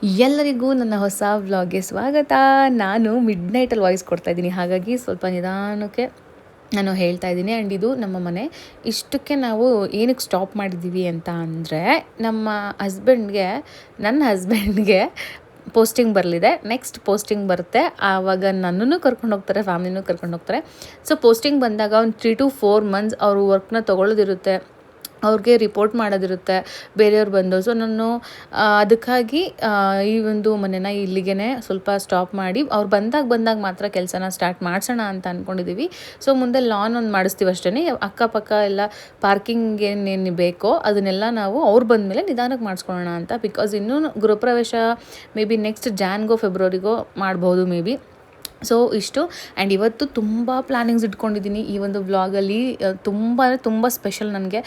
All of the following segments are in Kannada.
ಎಲ್ಲರಿಗೂ ನನ್ನ ಹೊಸ ವ್ಲಾಗ್ಗೆ ಸ್ವಾಗತ. ನಾನು ಮಿಡ್ ನೈಟಲ್ಲಿ ವಾಯ್ಸ್ ಕೊಡ್ತಾಯಿದ್ದೀನಿ, ಹಾಗಾಗಿ ಸ್ವಲ್ಪ ನಿಧಾನಕ್ಕೆ ನಾನು ಹೇಳ್ತಾ ಇದ್ದೀನಿ. ಆ್ಯಂಡ್ ಇದು ನಮ್ಮ ಮನೆ. ಇಷ್ಟಕ್ಕೆ ನಾವು ಏನಕ್ಕೆ ಸ್ಟಾಪ್ ಮಾಡಿದ್ದೀವಿ ಅಂತ ಅಂದರೆ, ನನ್ನ ಹಸ್ಬೆಂಡ್ಗೆ ಪೋಸ್ಟಿಂಗ್ ಬರಲಿದೆ. ನೆಕ್ಸ್ಟ್ ಪೋಸ್ಟಿಂಗ್ ಬರುತ್ತೆ, ಆವಾಗ ನನ್ನನ್ನು ಕರ್ಕೊಂಡು ಹೋಗ್ತಾರೆ, ಫ್ಯಾಮಿಲಿನೂ ಕರ್ಕೊಂಡು ಹೋಗ್ತಾರೆ. ಸೊ ಪೋಸ್ಟಿಂಗ್ ಬಂದಾಗ ಒಂದು 3 to 4 months ಅವರು ವರ್ಕ್ನ ತೊಗೊಳ್ಳೋದಿರುತ್ತೆ, ಅವ್ರಿಗೆ ರಿಪೋರ್ಟ್ ಮಾಡೋದಿರುತ್ತೆ ಬೇರೆಯವ್ರು ಬಂದು. ಸೊ ನಾನು ಅದಕ್ಕಾಗಿ ಈ ಒಂದು ಮನೆನ ಇಲ್ಲಿಗೆ ಸ್ವಲ್ಪ ಸ್ಟಾಪ್ ಮಾಡಿ ಅವ್ರು ಬಂದಾಗ ಮಾತ್ರ ಕೆಲಸನ ಸ್ಟಾರ್ಟ್ ಮಾಡಿಸೋಣ ಅಂತ ಅಂದ್ಕೊಂಡಿದ್ದೀವಿ. ಸೊ ಮುಂದೆ ಲಾನ್ ಒಂದು ಮಾಡಿಸ್ತೀವಿ ಅಷ್ಟೇ. ಅಕ್ಕಪಕ್ಕ ಎಲ್ಲ ಪಾರ್ಕಿಂಗ್ ಏನೇನು ಬೇಕೋ ಅದನ್ನೆಲ್ಲ ನಾವು ಅವ್ರು ಬಂದಮೇಲೆ ನಿಧಾನಕ್ಕೆ ಮಾಡಿಸ್ಕೊಳ್ಳೋಣ ಅಂತ. ಬಿಕಾಸ್ ಇನ್ನೂ ಗೃಹಪ್ರವೇಶ ಮೇ ಬಿ ನೆಕ್ಸ್ಟ್ ಜಾನ್ಗೋ ಫೆಬ್ರವರಿಗೋ ಮಾಡ್ಬೋದು ಮೇ ಬಿ. ಸೊ ಇಷ್ಟು. ಆ್ಯಂಡ್ ಇವತ್ತು ತುಂಬ ಪ್ಲ್ಯಾನಿಂಗ್ಸ್ ಇಟ್ಕೊಂಡಿದ್ದೀನಿ ಈ ಒಂದು ವ್ಲಾಗಲ್ಲಿ. ತುಂಬ ಸ್ಪೆಷಲ್ ನನಗೆ.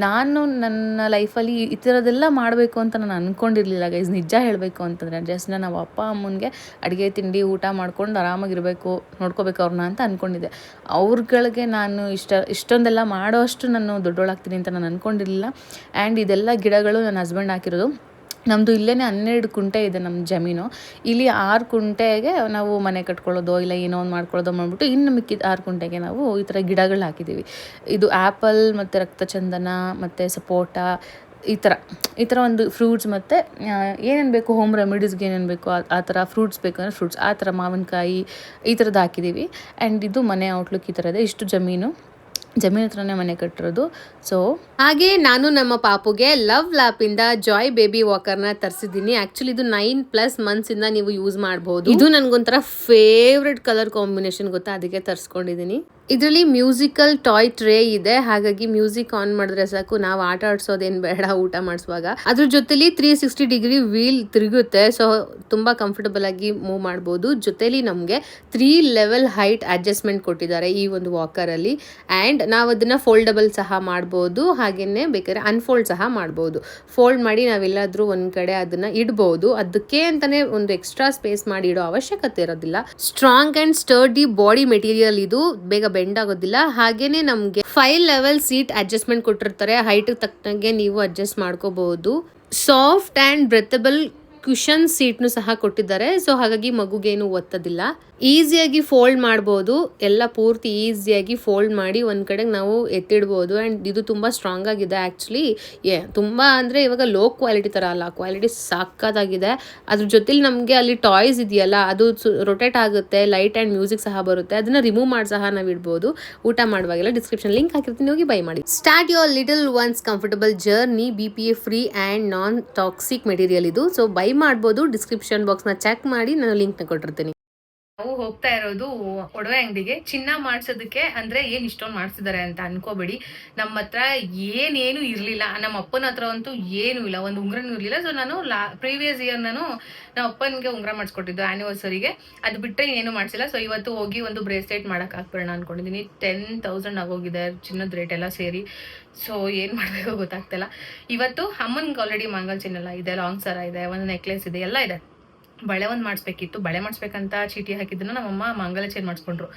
ನಾನು ನನ್ನ ಲೈಫಲ್ಲಿ ಈ ಥರದ್ದೆಲ್ಲ ಮಾಡಬೇಕು ಅಂತ ನಾನು ಅಂದ್ಕೊಂಡಿರಲಿಲ್ಲ ಗೈಸ್, ನಿಜ ಹೇಳಬೇಕು ಅಂತಂದರೆ. ಜಸ್ಟ್ ನಾವು ಅಪ್ಪ ಅಮ್ಮನಿಗೆ ಅಡುಗೆ ತಿಂಡಿ ಊಟ ಮಾಡ್ಕೊಂಡು ಆರಾಮಾಗಿರಬೇಕು, ನೋಡ್ಕೋಬೇಕು ಅವ್ರನ್ನ ಅಂತ ಅಂದ್ಕೊಂಡಿದ್ದೆ. ಅವ್ರುಗಳಿಗೆ ನಾನು ಇಷ್ಟೊಂದೆಲ್ಲ ಮಾಡೋ ಅಷ್ಟು ನಾನು ದೊಡ್ಡೋಳಾಗ್ತೀನಿ ಅಂತ ನಾನು ಅಂದ್ಕೊಂಡಿರಲಿಲ್ಲ. ಆ್ಯಂಡ್ ಇದೆಲ್ಲ ಗಿಡಗಳು ನನ್ನ ಹಸ್ಬೆಂಡ್ ಹಾಕಿರೋದು. ನಮ್ಮದು ಇಲ್ಲೇ 12 ಕುಂಟೆ ಇದೆ ನಮ್ಮ ಜಮೀನು. ಇಲ್ಲಿ 6 ಕುಂಟೆಗೆ ನಾವು ಮನೆ ಕಟ್ಕೊಳ್ಳೋದು ಇಲ್ಲ ಏನೋ ಒಂದು ಮಾಡ್ಕೊಳ್ಳೋದು ಮಾಡಿಬಿಟ್ಟು ಇನ್ನು ಮಿಕ್ಕಿದ 6 ಕುಂಟೆಗೆ ನಾವು ಈ ಥರ ಗಿಡಗಳು ಹಾಕಿದ್ದೀವಿ. ಇದು ಆ್ಯಪಲ್ ಮತ್ತು ರಕ್ತಚಂದನ ಮತ್ತು ಸಪೋಟ, ಈ ಥರ ಒಂದು ಫ್ರೂಟ್ಸ್ ಮತ್ತು ಏನೇನು ಬೇಕು ಹೋಮ್ ರೆಮಿಡೀಸ್ಗೆ ಏನೇನು ಬೇಕು ಆ ಥರ ಫ್ರೂಟ್ಸ್ ಬೇಕಂದರೆ ಫ್ರೂಟ್ಸ್, ಆ ಥರ ಮಾವಿನಕಾಯಿ ಈ ಥರದ್ದು ಹಾಕಿದ್ದೀವಿ. ಆ್ಯಂಡ್ ಇದು ಮನೆ ಔಟ್ಲುಕ್ ಈ ಥರ ಇದೆ. ಇಷ್ಟು ಜಮೀನು ಹತ್ರನೇ ಮನೆ ಕಟ್ಟಿರೋದು. ಸೊ ಹಾಗೆ ನಾನು ನಮ್ಮ ಪಾಪುಗೆ ಲವ್ ಲ್ಯಾಪಿಂದ ಜಾಯ್ ಬೇಬಿ ವಾಕರ್ನ ತರಿಸಿದ್ದೀನಿ. ಆ್ಯಕ್ಚುಲಿ ಇದು 9+ months ನೀವು ಯೂಸ್ ಮಾಡ್ಬೋದು. ಇದು ನನಗೊಂಥರ ಫೇವ್ರೆಟ್ ಕಲರ್ ಕಾಂಬಿನೇಷನ್ ಗೊತ್ತಾ, ಅದಕ್ಕೆ ತರಿಸ್ಕೊಂಡಿದ್ದೀನಿ. ಇದರಲ್ಲಿ ಮ್ಯೂಸಿಕಲ್ ಟಾಯ್ ಟ್ರೇ ಇದೆ, ಹಾಗಾಗಿ ಮ್ಯೂಸಿಕ್ ಆನ್ ಮಾಡಿದ್ರೆ ಸಾಕು, ನಾವು ಆಟ ಆಡ್ಸೋದೇನು ಬೇಡ ಊಟ ಮಾಡಿಸುವಾಗ. ಅದ್ರ ಜೊತೆಲಿ 360 ಡಿಗ್ರಿ ವೀಲ್ ತಿರುಗುತ್ತೆ. ಸೊ ತುಂಬ ಕಂಫರ್ಟಬಲ್ ಆಗಿ ಮೂವ್ ಮಾಡ್ಬೋದು. ಜೊತೆಲಿ ನಮಗೆ 3 level ಹೈಟ್ ಅಡ್ಜಸ್ಟ್ಮೆಂಟ್ ಕೊಟ್ಟಿದ್ದಾರೆ ಈ ಒಂದು ವಾಕರಲ್ಲಿ. ಆ್ಯಂಡ್ ನಾವು ಅದನ್ನು ಫೋಲ್ಡಬಲ್ ಸಹ ಮಾಡ್ಬೋದು, ಹಾಗೆಯೇ ಬೇಕಾದ್ರೆ ಅನ್ಫೋಲ್ಡ್ ಸಹ ಮಾಡ್ಬೋದು. ಫೋಲ್ಡ್ ಮಾಡಿ ನಾವೆಲ್ಲಾದರೂ ಒಂದು ಕಡೆ ಅದನ್ನು ಇಡ್ಬೋದು. ಅದಕ್ಕೆ ಅಂತಲೇ ಒಂದು ಎಕ್ಸ್ಟ್ರಾ ಸ್ಪೇಸ್ ಮಾಡಿ ಇಡೋ ಅವಶ್ಯಕತೆ ಇರೋದಿಲ್ಲ. Strong and sturdy body material ಇದು, ಬೇಗ ಬೆಂಡ್ ಆಗೋದಿಲ್ಲ. ಹಾಗೇನೆ ನಮಗೆ 5 level ಸೀಟ್ ಅಡ್ಜಸ್ಟ್ಮೆಂಟ್ ಕೊಟ್ಟಿರ್ತಾರೆ, ಹೈಟ್ ತಕ್ಕಂಗೆ ನೀವು ಅಡ್ಜಸ್ಟ್ ಮಾಡ್ಕೋಬಹುದು. ಸಾಫ್ಟ್ ಆ್ಯಂಡ್ ಬ್ರೆಥಬಲ್ ಕುಷನ್ ಸೀಟ್ನು ಸಹ ಕೊಟ್ಟಿದ್ದಾರೆ. ಸೊ ಹಾಗಾಗಿ ಮಗುಗೇನು ಒತ್ತೋದಿಲ್ಲ, ಈಸಿಯಾಗಿ ಫೋಲ್ಡ್ ಮಾಡ್ಬೋದು. ಎಲ್ಲ ಪೂರ್ತಿ ಈಸಿಯಾಗಿ ಫೋಲ್ಡ್ ಮಾಡಿ ಒಂದು ಕಡೆಗೆ ನಾವು ಎತ್ತಿಡ್ಬೋದು. ಆ್ಯಂಡ್ ಇದು ತುಂಬ ಸ್ಟ್ರಾಂಗ್ ಆಗಿದೆ. ಆ್ಯಕ್ಚುಲಿ ತುಂಬ ಅಂದರೆ ಇವಾಗ ಲೋ ಕ್ವಾಲಿಟಿ ಥರ ಅಲ್ಲ, ಕ್ವಾಲಿಟಿ ಸಾಕಾಗಿದೆ. ಅದ್ರ ಜೊತೆಲಿ ನಮಗೆ ಅಲ್ಲಿ ಟಾಯ್ಸ್ ಇದೆಯಲ್ಲ, ಅದು ರೊಟೇಟ್ ಆಗುತ್ತೆ, ಲೈಟ್ ಆ್ಯಂಡ್ ಮ್ಯೂಸಿಕ್ ಸಹ ಬರುತ್ತೆ. ಅದನ್ನು ರಿಮೂವ್ ಮಾಡಿ ಸಹ ನಾವು ಇಡ್ಬೋದು. ಊಟ ಮಾಡುವಾಗೆಲ್ಲ ಡಿಸ್ಕ್ರಿಪ್ಷನ್ ಲಿಂಕ್ ಹಾಕಿರ್ತೀನಿ, ಹೋಗಿ ಬೈ ಮಾಡಿ. Start your little ones comfortable journey. BPA free and non toxic material ಇದು. ಸೊ ಬೈ ಮಾಡ್ಬೋದು. ಡಿಸ್ಕ್ರಿಪ್ಷನ್ ಬಾಕ್ಸ್ನ ಚೆಕ್ ಮಾಡಿ, ನಾನು ಲಿಂಕ್ನ ಕೊಟ್ಟಿರ್ತೀನಿ. ನಾವು ಹೋಗ್ತಾ ಇರೋದು ಒಡವೆ ಅಂಗಡಿಗೆ. ಚಿನ್ನ ಮಾಡ್ಸೋದಕ್ಕೆ ಅಂದ್ರೆ ಏನ್ ಇಷ್ಟೊಂದು ಮಾಡ್ಸಿದ್ದಾರೆ ಅಂತ ಅನ್ಕೋಬೇಡಿ. ನಮ್ಮ ಹತ್ರ ಏನೇನು ಇರ್ಲಿಲ್ಲ, ನಮ್ಮ ಅಪ್ಪನ ಹತ್ರ ಅಂತೂ ಏನು ಇಲ್ಲ, ಒಂದು ಉಂಗ್ರನೂ ಇರ್ಲಿಲ್ಲ. ಸೊ ನಾನು ಪ್ರೀವಿಯಸ್ ಇಯರ್ ನಮ್ಮ ಅಪ್ಪನಿಗೆ ಉಂಗ್ರ ಮಾಡಿಸ್ಕೊಟ್ಟಿದ್ದು ಆನಿವರ್ಸರಿಗೆ, ಅದು ಬಿಟ್ಟರೆ ಏನು ಮಾಡಿಸಿಲ್ಲ. ಸೊ ಇವತ್ತು ಹೋಗಿ ಒಂದು ಬ್ರೇಸ್ಲೆಟ್ ಮಾಡಕ್ ಹಾಕ್ಬಿಡೋಣ ಅನ್ಕೊಂಡಿದ್ದೀನಿ. 10,000 ಆಗೋಗಿದೆ ಚಿನ್ನದ ರೇಟ್ ಎಲ್ಲ ಸೇರಿ. ಸೊ ಏನ್ ಮಾಡ್ಬೇಕು ಗೊತ್ತಾಗ್ತಿಲ್ಲ. ಇವತ್ತು ಅಮ್ಮನ್ಗೆ ಆಲ್ರೆಡಿ ಮಂಗಲ್ ಚಿನ್ನ ಇದೆ, ಲಾಂಗ್ ಸರ ಇದೆ, ಒಂದು ನೆಕ್ಲೆಸ್ ಇದೆ, ಎಲ್ಲ ಇದೆ. ಬಳೆ ಒಂದು ಮಾಡಿಸ್ಬೇಕಿತ್ತು, ಬಳೆ ಮಾಡಿಸ್ಬೇಕಂತ ಚೀಟಿ ಹಾಕಿದ್ದನ್ನು ನಮ್ಮಮ್ಮ ಮಂಗಲ ಚೈನ್ ಮಾಡಿಸ್ಕೊಂಡ್ರು.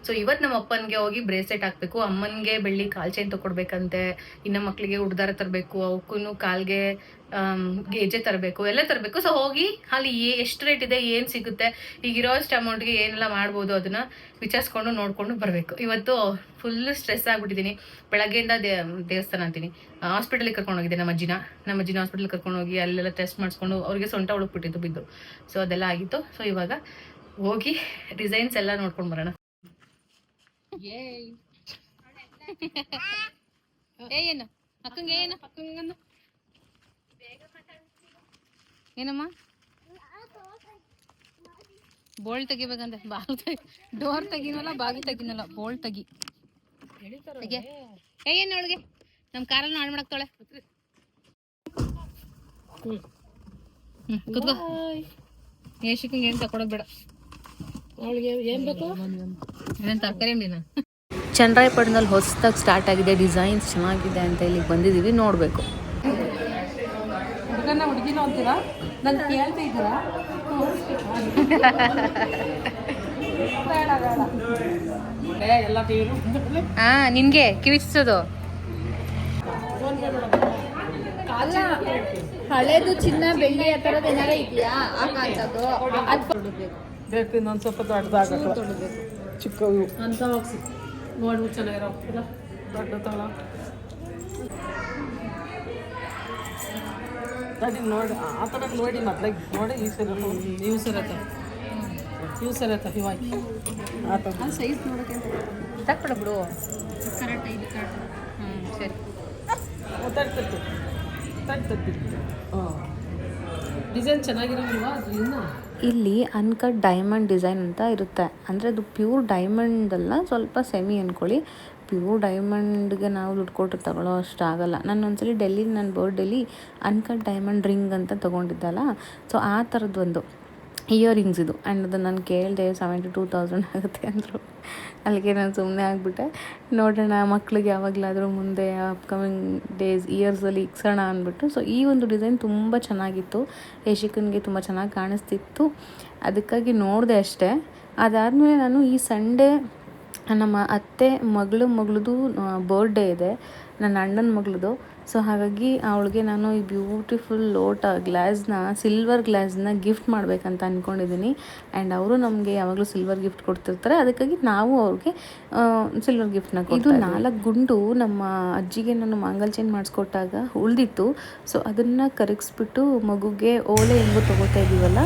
ಸೊ ಇವತ್ತು ನಮ್ಮ ಅಪ್ಪನಿಗೆ ಹೋಗಿ ಬ್ರೇಸ್ಲೆಟ್ ಹಾಕಬೇಕು, ಅಮ್ಮನಿಗೆ ಬೆಳ್ಳಿ ಕಾಲ್ ಚೈನ್ ತೊಗೊಡ್ಬೇಕಂತೆ, ಇನ್ನು ಮಕ್ಕಳಿಗೆ ಉಡ್ದಾರ ತರಬೇಕು, ಅವಕ್ಕೂ ಕಾಲ್ಗೆ ಗೆಜ್ಜೆ ತರಬೇಕು, ಎಲ್ಲ ತರಬೇಕು. ಸೊ ಹೋಗಿ ಅಲ್ಲಿ ಎಷ್ಟು ರೇಟ್ ಇದೆ, ಏನು ಸಿಗುತ್ತೆ, ಈಗಿರೋ ಅಷ್ಟು ಅಮೌಂಟ್ಗೆ ಏನೆಲ್ಲ ಮಾಡ್ಬೋದು ಅದನ್ನ ವಿಚಾರಿಸ್ಕೊಂಡು ನೋಡ್ಕೊಂಡು ಬರಬೇಕು. ಇವತ್ತು ಫುಲ್ ಸ್ಟ್ರೆಸ್ ಆಗ್ಬಿಟ್ಟಿದ್ದೀನಿ. ಬೆಳಗ್ಗೆಯಿಂದ ದೇವಸ್ಥಾನ ಅಂತೀನಿ, ಹಾಸ್ಪಿಟಲಿಗೆ ಕರ್ಕೊಂಡು ಹೋಗಿದ್ದೆ ನಮ್ಮ ಅಜ್ಜಿನ ಹಾಸ್ಪಿಟಲ್ಗೆ ಕರ್ಕೊಂಡು ಹೋಗಿ ಅಲ್ಲೆಲ್ಲ ಟೆಸ್ಟ್ ಮಾಡಿಸ್ಕೊಂಡು, ಅವ್ರಿಗೆ ಸೊಂಟ ಉಳುಕ್ಬಿಟ್ಟಿದ್ದು ಬಿದ್ದು. ಸೊ ಅದೆಲ್ಲ ಆಗಿತ್ತು. ಸೊ ಇವಾಗ ಹೋಗಿ ಡಿಸೈನ್ಸ್ ಎಲ್ಲ ನೋಡ್ಕೊಂಡು ಬರೋಣ. ಏನು ಅಕ್ಕಂಗೆ ಏನಮ್ಮ ಬೋಲ್ಟ್ ತೆಗಿಬೇಕಂತೆ. ಡೋರ್ ತೆಗಿನಲ್ಲ, ಬಾಗಿಲು ತೆಗಿನಲ್ಲ, ಬೋಲ್ಟ್ ತೆಗಿ. ಏನು ಅವಳಿಗೆ ನಮ್ಮ ಕಾರಲ್ಲಿ ಹಾಳು ಮಾಡಕ್ತಾಳೆ. ಕುತ್ಕೋ. ಯಶಿಕಂಗೆ ಏನು ತಕೊಡೋದು ಬೇಡ, ಅವಳಿಗೆ ಏನು ಬೇಕು ಏನೇನು ತರಕಾರಿ ಅಂಗಡಿನ. ಚನ್ನರಾಯಪಟ್ಟಣದಲ್ಲಿ ಹೊಸದಾಗಿ ಸ್ಟಾರ್ಟ್ ಆಗಿದೆ, ಡಿಸೈನ್ಸ್ ಚೆನ್ನಾಗಿದೆ ಅಂತ ಇಲ್ಲಿಗೆ ಬಂದಿದ್ದೀವಿ, ನೋಡಬೇಕು. ಹುಡುಗಿನ ಅಂತೀರಾ, ನಾನು ಕೇಳ್ತಾ ಇದ್ದೀರಾ? ನಿನ್ಗೆ ಕಿವಿಸೋದು ಅಲ್ಲ, ಹಳೇದು ಚಿನ್ನ ಬೆಳ್ಳಿ ಆ ಥರದ್ದು ಏನಾರ ಇದೆಯಾ ಹಾಕಂಥದ್ದು ಅದು ತೊಡಬೇಕು. ಬೇಕು ಇನ್ನೊಂದು ಸ್ವಲ್ಪ ದೊಡ್ಡದಾಗಲ್ಲ, ತೊಡಬೇಕು ಚಿಕ್ಕವು ಅಂತ ಹೋಗ್ಸಿ ನೋಡ್ಬಿಟ್ಟು ಚೆನ್ನಾಗಿರೋ ದೊಡ್ಡ ತಳ ತಡಿ ನೋಡಿ ಆ ಥರ ನೋಡಿ ಮೊದ್ಲಾಗ ನೋಡಿ ಈ ಸರಿ ಯೂಸ್ ಇರತ್ತೆ ಇವಾಗ ಆ ಥರ ಸೈಜ್ ನೋಡೋಕೆ ತಕ್ಬಿಡ ಬಿಡು. ಕರೆಕ್ಟ್ ಇದು ಕರೆಕ್ಟ್. ಸರಿ ತಟ್ಟಿ ಹಾಂ ಡಿಸೈನ್ ಚೆನ್ನಾಗಿರೋಲ್ವಾ ಅದು ಇನ್ನೂ. ಇಲ್ಲಿ ಅನ್ಕಟ್ ಡೈಮಂಡ್ ಡಿಸೈನ್ ಅಂತ ಇರುತ್ತೆ. ಅಂದರೆ ಅದು ಪ್ಯೂರ್ ಡೈಮಂಡ್ ಅಲ್ಲ, ಸ್ವಲ್ಪ ಸೆಮಿ ಅಂದ್ಕೊಳ್ಳಿ. ಪ್ಯೂರ್ ಡೈಮಂಡ್ಗೆ ನಾವು ದುಡ್ಡು ಕೊಟ್ಟು ತಗೊಳ್ಳೋ ಅಷ್ಟು ಆಗಲ್ಲ. ನಾನು ಒಂದ್ಸಲಿ ಡೆಲ್ಲಿ ನನ್ನ ಬರ್ಡೇಲಿ ಅನ್ಕಟ್ ಡೈಮಂಡ್ ರಿಂಗ್ ಅಂತ ತೊಗೊಂಡಿದ್ದಲ್ಲ, ಸೊ ಆ ಥರದ್ದು ಒಂದು ಇಯರಿಂಗ್ಸ್ ಇದು. ಆ್ಯಂಡ್ ಅದು ನಾನು ಕೇಳಿದೆ 72,000 ಆಗುತ್ತೆ ಅಂದರು. ಅಲ್ಲಿಗೆ ನಾನು ಸುಮ್ಮನೆ ಆಗಿಬಿಟ್ಟೆ. ನೋಡೋಣ ಮಕ್ಳಿಗೆ ಯಾವಾಗಲಾದರೂ ಮುಂದೆ ಅಪ್ಕಮಿಂಗ್ ಇಯರ್ಸಲ್ಲಿ ಇಕ್ಸೋಣ ಅಂದ್ಬಿಟ್ಟು. ಸೊ ಈ ಒಂದು ಡಿಸೈನ್ ತುಂಬ ಚೆನ್ನಾಗಿತ್ತು, ಯಶಿಕನಿಗೆ ತುಂಬ ಚೆನ್ನಾಗಿ ಕಾಣಿಸ್ತಿತ್ತು, ಅದಕ್ಕಾಗಿ ನೋಡಿದೆ ಅಷ್ಟೇ. ಅದಾದಮೇಲೆ ನಾನು ಈ ಸಂಡೇ ನಮ್ಮ ಅತ್ತೆ ಮಗಳದು ಬರ್ಡೇ ಇದೆ, ನನ್ನ ಅಣ್ಣನ ಮಗಳದು. ಸೊ ಹಾಗಾಗಿ ಅವಳಿಗೆ ನಾನು ಈ ಬ್ಯೂಟಿಫುಲ್ ಲೋಟ ಗ್ಲಾಸ್ನ, ಸಿಲ್ವರ್ ಗ್ಲಾಸ್ನ ಗಿಫ್ಟ್ ಮಾಡಬೇಕಂತ ಅಂದ್ಕೊಂಡಿದ್ದೀನಿ. ಆ್ಯಂಡ್ ಅವರು ನಮಗೆ ಯಾವಾಗಲೂ ಸಿಲ್ವರ್ ಗಿಫ್ಟ್ ಕೊಡ್ತಿರ್ತಾರೆ, ಅದಕ್ಕಾಗಿ ನಾವು ಅವ್ರಿಗೆ ಸಿಲ್ವರ್ ಗಿಫ್ಟ್ನ ಇದು 4 ಗುಂಡು ನಮ್ಮ ಅಜ್ಜಿಗೆ ನಾನು ಮಾಂಗಲ್ ಚೈನ್ ಮಾಡಿಸ್ಕೊಟ್ಟಾಗ ಉಳಿದಿತ್ತು. ಸೊ ಅದನ್ನು ಕರಗಿಸ್ಬಿಟ್ಟು ಮಗುಗೆ ಓಲೆ ಹೆಂಗೋ ತೊಗೋತಾ ಇದ್ದೀವಲ್ಲ,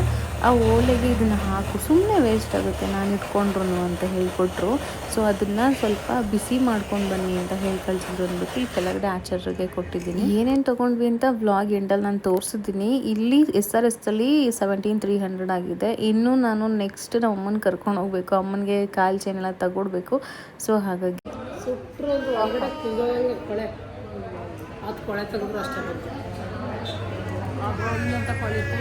ಆ ಓಲೆಗೆ ಇದನ್ನು ಹಾಕು, ಸುಮ್ಮನೆ ವೇಸ್ಟ್ ಆಗುತ್ತೆ ನಾನು ಇಟ್ಕೊಂಡ್ರು ಅಂತ ಹೇಳಿಕೊಟ್ರು. ಸೊ ಅದನ್ನು ಸ್ವಲ್ಪ ಬಿಸಿ ಮಾಡ್ಕೊಂಡು ಬನ್ನಿ ಅಂತ ಹೇಳಿ ಕಳಿಸಿದ್ರು ಅಂದ್ಬಿಟ್ಟು ಈ ಕೆಳಗಡೆ ಆಚಾರ್ಯರಿಗೆ ಕೊಟ್ಟಿದ್ದೀನಿ. ಏನೇನು ತೊಗೊಂಡ್ವಿ ಅಂತ ವ್ಲಾಗ್ ಎಂಡಲ್ಲಿ ನಾನು ತೋರಿಸಿದ್ದೀನಿ. ಇಲ್ಲಿ SRS ಅಲ್ಲಿ 17,300 ಆಗಿದೆ. ಇನ್ನೂ ನಾನು ನೆಕ್ಸ್ಟ್ ನಮ್ಮ ಅಮ್ಮನ ಕರ್ಕೊಂಡು ಹೋಗ್ಬೇಕು, ಅಮ್ಮನಿಗೆ ಕಾಲು ಚೈನ್ ಎಲ್ಲ ತಗೊಡ್ಬೇಕು. ಸೊ ಹಾಗಾಗಿ ಸುಟ್ಟರು ಹೊರಗಡೆ ಕೊಳೆ, ಅದು ಕೊಳೆ ತೆಗೆದ್ರು ಅಷ್ಟೇ ಬಂತು ಅಂತ ಕೊಳಿತು.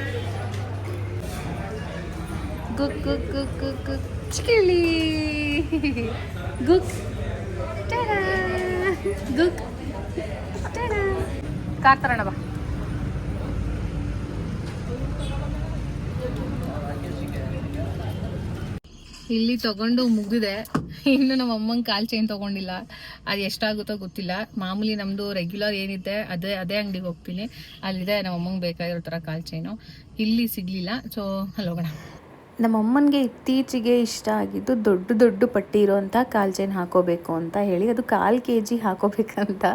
ಗುಕ್ ಗುಕ್ ಗುಕ್ ಗುಕ್ ಗುಕ್ ಚಿಕಿಳಿ ಗುಕ್ ಟಡಾ ಗುಕ್ ಟಡಾ. ಕಾರ್ ತರೋಣ ಬಾ. ಇಲ್ಲಿ ತಗೊಂಡು ಮುಗಿದಿದೆ. ಇನ್ನು ನಮ್ಮ ಅಮ್ಮಂಗೆ ಕಾಲು ಚೈನ್ ತೊಗೊಂಡಿಲ್ಲ, ಅದು ಎಷ್ಟಾಗುತ್ತೋ ಗೊತ್ತಿಲ್ಲ. ಮಾಮೂಲಿ ನಮ್ಮದು ರೆಗ್ಯುಲರ್ ಏನಿದೆ ಅದೇ ಅಂಗಡಿಗೆ ಹೋಗ್ತೀನಿ, ಅಲ್ಲಿದೆ ನಮ್ಮ ಅಮ್ಮಂಗೆ ಬೇಕಾಗಿರೋ ಥರ ಕಾಲು ಚೈನು. ಇಲ್ಲಿ ಸಿಗಲಿಲ್ಲ, ಸೊ ಅಲ್ಲಿ ಹೋಗೋಣ. ನಮ್ಮ ಅಮ್ಮನಿಗೆ ಇತ್ತೀಚೆಗೆ ಇಷ್ಟ ಆಗಿದ್ದು ದೊಡ್ಡ ಪಟ್ಟಿ ಇರೋವಂಥ ಕಾಲು ಚೈನ್ ಹಾಕೋಬೇಕು ಅಂತ ಹೇಳಿ. ಅದು 1/4 kg ಹಾಕೋಬೇಕಂತ.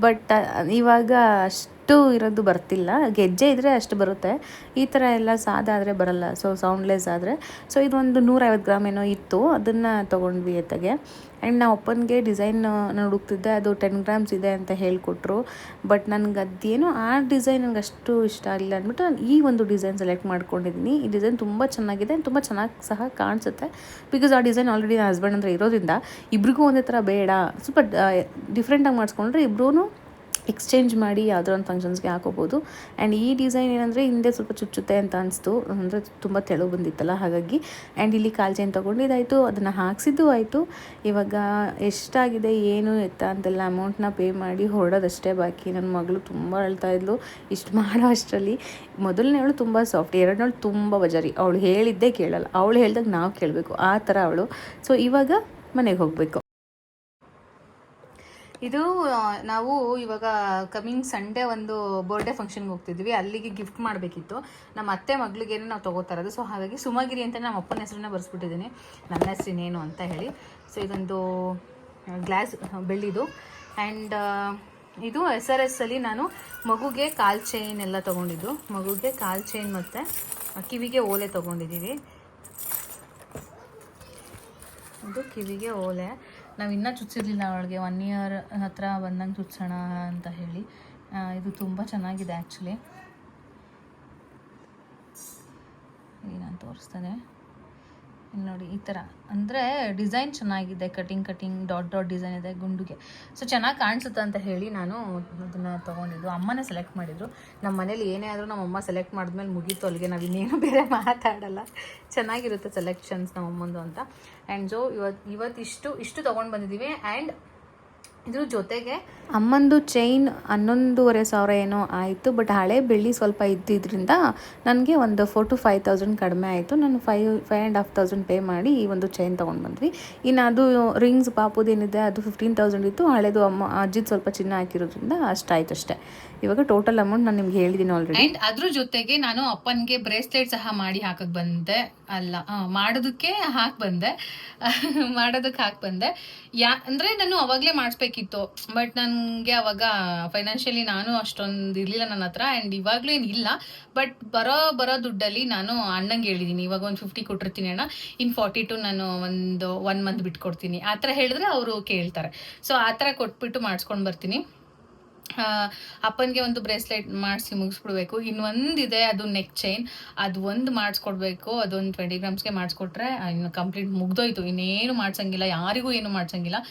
ಬಟ್ ಇವಾಗ ಅಷ್ಟು ಇರೋದು ಬರ್ತಿಲ್ಲ. ಗೆಜ್ಜೆ ಇದ್ದರೆ ಅಷ್ಟು ಬರುತ್ತೆ, ಈ ಥರ ಎಲ್ಲ ಸಾದಾ ಆದರೆ ಬರಲ್ಲ, ಸೊ ಸೌಂಡ್ಲೆಸ್ ಆದರೆ. ಸೊ ಇದೊಂದು 150 ಗ್ರಾಮ್ ಏನೋ ಇತ್ತು, ಅದನ್ನು ತೊಗೊಂಡ್ವಿ ಎತ್ತಗೆ. ಆ್ಯಂಡ್ ನಾವು ಅಪ್ಪನಿಗೆ ಡಿಸೈನ್ ನಾನು ಹುಡುಕ್ತಿದ್ದೆ, ಅದು 10 ಗ್ರಾಮ್ಸ್ ಇದೆ ಅಂತ ಹೇಳಿಕೊಟ್ರು. ಬಟ್ ನನಗೆ ಅದೇನೋ ಆ ಡಿಸೈನ್ ನನಗೆ ಅಷ್ಟು ಇಷ್ಟ ಆಗಿಲ್ಲ ಅಂದ್ಬಿಟ್ಟು ನಾನು ಈ ಒಂದು ಡಿಸೈನ್ ಸೆಲೆಕ್ಟ್ ಮಾಡ್ಕೊಂಡಿದ್ದೀನಿ. ಈ ಡಿಸೈನ್ ತುಂಬ ಚೆನ್ನಾಗಿದೆ, ತುಂಬ ಚೆನ್ನಾಗಿ ಸಹ ಕಾಣಿಸುತ್ತೆ. ಬಿಕಾಸ್ ಆ ಡಿಸೈನ್ ಆಲ್ರೆಡಿ ನನ್ನ ಹಸ್ಬೆಂಡ್ ಅಂದರೆ ಇರೋದ್ರಿಂದ ಇಬ್ರಿಗೂ ಒಂದೇ ಥರ ಬೇಡ, ಸ್ವಲ್ಪ ಡಿಫ್ರೆಂಟಾಗಿ ಮಾಡಿಸ್ಕೊಂಡ್ರೆ ಇಬ್ಬರೂ ಎಕ್ಸ್ಚೇಂಜ್ ಮಾಡಿ ಯಾವುದೋ ಒಂದು ಫಂಕ್ಷನ್ಸ್ಗೆ ಹಾಕೋಬೋದು. ಆ್ಯಂಡ್ ಈ ಡಿಸೈನ್ ಏನಂದರೆ ಹಿಂದೆ ಸ್ವಲ್ಪ ಚುಚ್ಚುತ್ತೆ ಅಂತ ಅನಿಸ್ತು, ಅಂದರೆ ತುಂಬ ತೆಳು ಬಂದಿತ್ತಲ್ಲ ಹಾಗಾಗಿ. ಆ್ಯಂಡ್ ಇಲ್ಲಿ ಕಾಲು ಚೈನ್ ತೊಗೊಂಡಿದ್ದಾಯಿತು, ಅದನ್ನು ಹಾಕ್ಸಿದ್ದು ಆಯಿತು. ಇವಾಗ ಎಷ್ಟಾಗಿದೆ ಏನು ಎತ್ತ ಅಂತೆಲ್ಲ ಅಮೌಂಟ್ನ ಪೇ ಮಾಡಿ ಹೊರಡೋದಷ್ಟೇ ಬಾಕಿ. ನನ್ನ ಮಗಳು ತುಂಬ ಅಳ್ತಾಯಿದ್ಲು ಇಷ್ಟು ಮಾಡೋ ಅಷ್ಟರಲ್ಲಿ. ಮೊದಲನೇವಳು ತುಂಬ ಸಾಫ್ಟ್, ಎರಡನೇವಳು ತುಂಬ ಬಜಾರಿ, ಅವಳು ಹೇಳಿದ್ದೇ ಕೇಳಲ್ಲ, ಅವಳು ಹೇಳ್ದಾಗ ನಾವು ಕೇಳಬೇಕು, ಆ ಥರ ಅವಳು. ಸೊ ಇವಾಗ ಮನೆಗೆ ಹೋಗಬೇಕು. ಇದು ನಾವು ಇವಾಗ ಕಮಿಂಗ್ ಸಂಡೇ ಒಂದು ಬರ್ಡೇ ಫಂಕ್ಷನ್ಗೆ ಹೋಗ್ತಿದ್ವಿ, ಅಲ್ಲಿಗೆ ಗಿಫ್ಟ್ ಮಾಡಬೇಕಿತ್ತು. ನಮ್ಮ ಅತ್ತೆ ಮಗಳಿಗೇನೆ ನಾವು ತೊಗೋತಾ ಇರೋದು. ಸೊ ಹಾಗಾಗಿ ಸುಮಗಿರಿ ಅಂತ ನಮ್ಮ ಅಪ್ಪನ ಹೆಸರನ್ನ ಬರೆಸ್ಬಿಟ್ಟಿದ್ದೀನಿ, ನನ್ನ ಹೆಸರಿನೇನು ಅಂತ ಹೇಳಿ. ಸೊ ಇದೊಂದು ಗ್ಲಾಸ್ ಬೆಳ್ಳಿದು. ಆ್ಯಂಡ್ ಇದು SRS ಅಲ್ಲಿ ನಾನು ಮಗುಗೆ ಕಾಲು ಚೈನ್ ಎಲ್ಲ ತೊಗೊಂಡಿದ್ದು, ಮಗುಗೆ ಕಾಲು ಚೈನ್ ಮತ್ತು ಕಿವಿಗೆ ಓಲೆ ತೊಗೊಂಡಿದ್ದೀವಿ. ಇದು ಕಿವಿಗೆ ಓಲೆ, ನಾವು ಇನ್ನೂ ಚುಚ್ಚಿರಲಿಲ್ಲ ಅವಳಿಗೆ, 1 year ಹತ್ರ ಬಂದಂಗೆ ಚುಚ್ಚೋಣ ಅಂತ ಹೇಳಿ. ಇದು ತುಂಬ ಚೆನ್ನಾಗಿದೆ ಆ್ಯಕ್ಚುಲಿ. ಈಗ ನಾನು ತೋರಿಸ್ತೇನೆ, ಇಲ್ಲಿ ನೋಡಿ ಈ ಥರ. ಅಂದರೆ ಡಿಸೈನ್ ಚೆನ್ನಾಗಿದೆ, ಕಟಿಂಗ್ ಡಾಟ್ ಡಿಸೈನ್ ಇದೆ ಗುಂಡುಗೆ. ಸೊ ಚೆನ್ನಾಗಿ ಕಾಣಿಸುತ್ತೆ ಅಂತ ಹೇಳಿ ನಾನು ಅದನ್ನು ತೊಗೊಂಡಿದ್ದು. ಅಮ್ಮನೇ ಸೆಲೆಕ್ಟ್ ಮಾಡಿದರು. ನಮ್ಮ ಮನೇಲಿ ಏನೇ ಆದರೂ ನಮ್ಮ ಅಮ್ಮ ಸೆಲೆಕ್ಟ್ ಮಾಡಿದ್ಮೇಲೆ ಮುಗೀತು ಅಲ್ಲಿಗೆ, ನಾವು ಇನ್ನೇನು ಬೇರೆ ಮಾತಾಡಲ್ಲ. ಚೆನ್ನಾಗಿರುತ್ತೆ ಸೆಲೆಕ್ಷನ್ಸ್ ನಮ್ಮ ಅಮ್ಮಂದು ಅಂತ. ಆ್ಯಂಡ್ ಸೊ ಇವತ್ತು ಇಷ್ಟು ತೊಗೊಂಡು ಬಂದಿದ್ದೀವಿ. ಆ್ಯಂಡ್ ಇದ್ರ ಜೊತೆಗೆ ಅಮ್ಮಂದು ಚೈನ್ 11,500 ಏನೋ ಆಯಿತು. ಬಟ್ ಹಳೆ ಬೆಳ್ಳಿ ಸ್ವಲ್ಪ ಇದ್ದಿದ್ದರಿಂದ ನನಗೆ ಒಂದು 4,000 to 5,000 ಕಡಿಮೆ ಆಯಿತು. ನಾನು 5,500 ಪೇ ಮಾಡಿ ಈ ಒಂದು ಚೈನ್ ತೊಗೊಂಡು ಬಂದ್ವಿ. ಇನ್ನು ಅದು ರಿಂಗ್ಸ್ ಪಾಪುದೇನಿದೆ ಅದು 15,000 ಇತ್ತು. ಹಳೇದು ಅಜ್ಜಿದು ಸ್ವಲ್ಪ ಚಿನ್ನ ಹಾಕಿರೋದ್ರಿಂದ ಅಷ್ಟಾಯ್ತು ಅಷ್ಟೇ. ಇವಾಗ ಟೋಟಲ್ ಅಮೌಂಟ್ ನಾನು ನಿಮ್ಗೆ ಹೇಳಿದ್ದೀನಿ ಆಲ್ರೆಡಿ. ಆ್ಯಂಡ್ ಅದ್ರ ಜೊತೆಗೆ ನಾನು ಅಪ್ಪನಿಗೆ ಬ್ರೇಸ್ಲೆಟ್ ಸಹ ಮಾಡಿ ಹಾಕಕ್ಕೆ ಬಂದೆ. ಮಾಡೋದಕ್ಕೆ ಹಾಕಿ ಬಂದೆ. ಅಂದರೆ ನಾನು ಅವಾಗಲೇ ಮಾಡಿಸ್ಬೇಕಿತ್ತು. ಬಟ್ ನನಗೆ ಅವಾಗ ಫೈನಾನ್ಷಿಯಲಿ ನಾನು ಅಷ್ಟೊಂದು ಇರಲಿಲ್ಲ ನನ್ನ ಹತ್ರ. ಆ್ಯಂಡ್ ಇವಾಗಲೂ ಏನಿಲ್ಲ. ಬಟ್ ಬರೋ ದುಡ್ಡಲ್ಲಿ ನಾನು ಅಣ್ಣಂಗೆ ಹೇಳಿದ್ದೀನಿ, ಇವಾಗ ಒಂದು 50 ಕೊಟ್ಟಿರ್ತೀನಿ ಅಣ್ಣ, ಇನ್ನು 42 ನಾನು ಒಂದು 1 ಮಂತ್ ಬಿಟ್ಕೊಡ್ತೀನಿ ಆ ಥರ ಹೇಳಿದ್ರೆ ಅವರು ಕೇಳ್ತಾರೆ. ಸೊ ಆ ಥರ ಕೊಟ್ಬಿಟ್ಟು ಮಾಡಿಸ್ಕೊಂಡು ಬರ್ತೀನಿ. ಅಪ್ಪನಿಗೆ ಒಂದು ಬ್ರೇಸ್ಲೆಟ್ ಮಾಡಿಸಿ ಮುಗಿಸ್ಬಿಡ್ಬೇಕು. ಇನ್ನೊಂದಿದೆ, ಅದು ನೆಕ್ ಚೈನ್, ಅದು ಒಂದು ಮಾಡಿಸ್ಕೊಡ್ಬೇಕು. ಅದೊಂದು 20 ಗ್ರಾಮ್ಸ್ಗೆ ಮಾಡಿಸ್ಕೊಟ್ರೆ ಇನ್ನು ಕಂಪ್ಲೀಟ್ ಮುಗ್ದೋಯ್ತು. ಇನ್ನೇನು ಮಾಡ್ಸಂಗಿಲ್ಲ, ಯಾರಿಗೂ ಏನು ಮಾಡ್ಸಂಗಿಲ್ಲ.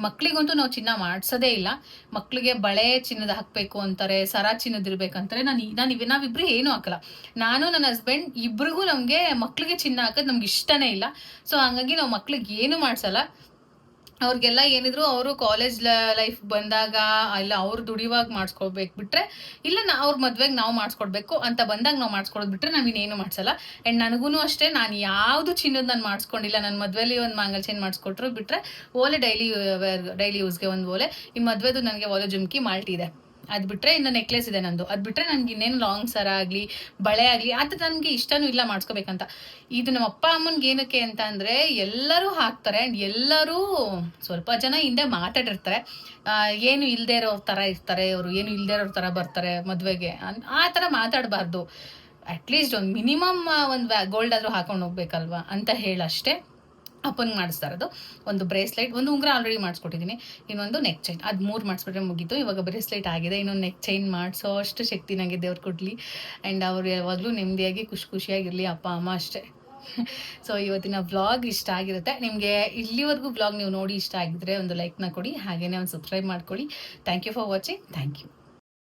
ಮಕ್ಳಿಗಂತೂ ನಾವು ಚಿನ್ನ ಮಾಡಿಸೋದೇ ಇಲ್ಲ. ಮಕ್ಳಿಗೆ ಬಳೆ ಚಿನ್ನದ ಹಾಕಬೇಕು ಅಂತಾರೆ, ಸರ ಚಿನ್ನದಿರ್ಬೇಕಂತಾರೆ. ನಾವಿಬ್ರು ಏನೂ ಹಾಕಲ್ಲ. ನಾನು ನನ್ನ ಹಸ್ಬೆಂಡ್ ಇಬ್ರಿಗೂ ನಮಗೆ ಮಕ್ಳಿಗೆ ಚಿನ್ನ ಹಾಕೋದು ನಮ್ಗೆ ಇಷ್ಟನೇ ಇಲ್ಲ. ಸೊ ಹಂಗಾಗಿ ನಾವು ಮಕ್ಳಿಗೆ ಏನು ಮಾಡಿಸಲ್ಲ. ಅವ್ರಿಗೆಲ್ಲ ಏನಿದ್ರು ಅವರು ಕಾಲೇಜ್ ಲೈಫ್ ಬಂದಾಗ ಇಲ್ಲ ಅವ್ರು ದುಡಿಯುವಾಗ ಮಾಡಿಸ್ಕೊಳ್ಬೇಕು ಬಿಟ್ರೆ, ಇಲ್ಲ ಅವ್ರ ಮದ್ವೆಗೆ ನಾವು ಮಾಡಿಸ್ಕೊಡ್ಬೇಕು ಅಂತ ಬಂದಾಗ ನಾವು ಮಾಡಿಸ್ಕೊಡೋದು ಬಿಟ್ರೆ ನಾವಿನ್ನೇನು ಮಾಡಿಸಲ್ಲ. ಆ್ಯಂಡ್ ನನಗೂ ಅಷ್ಟೇ, ನಾನು ಯಾವುದು ಚಿನ್ನದ ನಾನು ಮಾಡಿಸ್ಕೊಂಡಿಲ್ಲ. ನನ್ನ ಮದುವೆಲಿ ಒಂದು ಮಾಂಗಲ್ ಚೈನ್ ಮಾಡಿಸ್ಕೊಟ್ರು ಬಿಟ್ರೆ ಓಲೆ ಡೈಲಿ ಯೂಸ್ಗೆ ಒಂದು ಓಲೆ. ಈ ಮದುವೆದು ನನಗೆ ಓಲೆ ಜುಮ್ಕಿ ಮಾಲ್ಟಿ ಇದೆ, ಅದು ಬಿಟ್ಟರೆ ಇನ್ನು ನೆಕ್ಲೆಸ್ ಇದೆ ನಂದು. ಅದು ಬಿಟ್ಟರೆ ನನಗೆ ಇನ್ನೇನು ಲಾಂಗ್ ಸರ ಆಗಲಿ ಬಳೆ ಆಗಲಿ ಅದು ನನಗೆ ಇಷ್ಟನೂ ಇಲ್ಲ ಮಾಡಿಸ್ಕೋಬೇಕಂತ. ಇದು ನಮ್ಮ ಅಪ್ಪ ಅಮ್ಮನಿಗೆ ಏನಕ್ಕೆ ಅಂತ ಅಂದರೆ ಎಲ್ಲರೂ ಹಾಕ್ತಾರೆ. ಆ್ಯಂಡ್ ಎಲ್ಲರೂ ಸ್ವಲ್ಪ ಜನ ಹಿಂದೆ ಮಾತಾಡಿರ್ತಾರೆ, ಏನು ಇಲ್ಲದೆ ಇರೋ ಥರ ಇರ್ತಾರೆ ಅವರು, ಏನು ಇಲ್ಲದೆ ಇರೋ ಥರ ಬರ್ತಾರೆ ಮದುವೆಗೆ, ಆ ಥರ ಮಾತಾಡಬಾರ್ದು. ಅಟ್ಲೀಸ್ಟ್ ಒಂದು ಮಿನಿಮಮ್ ಒಂದು ಗೋಲ್ಡ್ ಆದರೂ ಹಾಕೊಂಡು ಹೋಗ್ಬೇಕಲ್ವಾ ಅಂತ ಹೇಳಷ್ಟೇ ಅಪ್ಪನಿಗೆ ಮಾಡಿಸ್ತಾ ಇರೋದು. ಒಂದು ಬ್ರೇಸ್ಲೈಟ್, ಒಂದು ಉಂಗುರ ಆಲ್ರೆಡಿ ಮಾಡಿಸ್ಕೊಟ್ಟಿದ್ದೀನಿ, ಇನ್ನೊಂದು ನೆಕ್ ಚೈನ್, ಅದು 3 ಮಾಡಿಸ್ಬಿಟ್ರೆ ಮುಗೀತು. ಇವಾಗ ಬ್ರೇಸ್ಲೈಟ್ ಆಗಿದೆ, ಇನ್ನೊಂದು ನೆಕ್ ಚೈನ್ ಮಾಡಿಸೋ ಅಷ್ಟು ಶಕ್ತಿ ನನಗೆ ದೇವ್ರು ಕೊಡಲಿ. ಆ್ಯಂಡ್ ಅವ್ರು ಯಾವಾಗಲೂ ನೆಮ್ಮದಿಯಾಗಿ ಖುಷಿಯಾಗಿರಲಿ, ಅಪ್ಪ ಅಮ್ಮ ಅಷ್ಟೇ. ಸೊ ಇವತ್ತಿನ ವ್ಲಾಗ್ ಇಷ್ಟ ಆಗಿರುತ್ತೆ ನಿಮಗೆ. ಇಲ್ಲಿವರೆಗೂ ವ್ಲಾಗ್ ನೀವು ನೋಡಿ ಇಷ್ಟ ಆಗಿದ್ರೆ ಒಂದು ಲೈಕ್ನ ಕೊಡಿ, ಹಾಗೆಯೇ ಒಂದು ಸಬ್ಸ್ಕ್ರೈಬ್ ಮಾಡ್ಕೊಳ್ಳಿ. Thank you for watching. Thank you.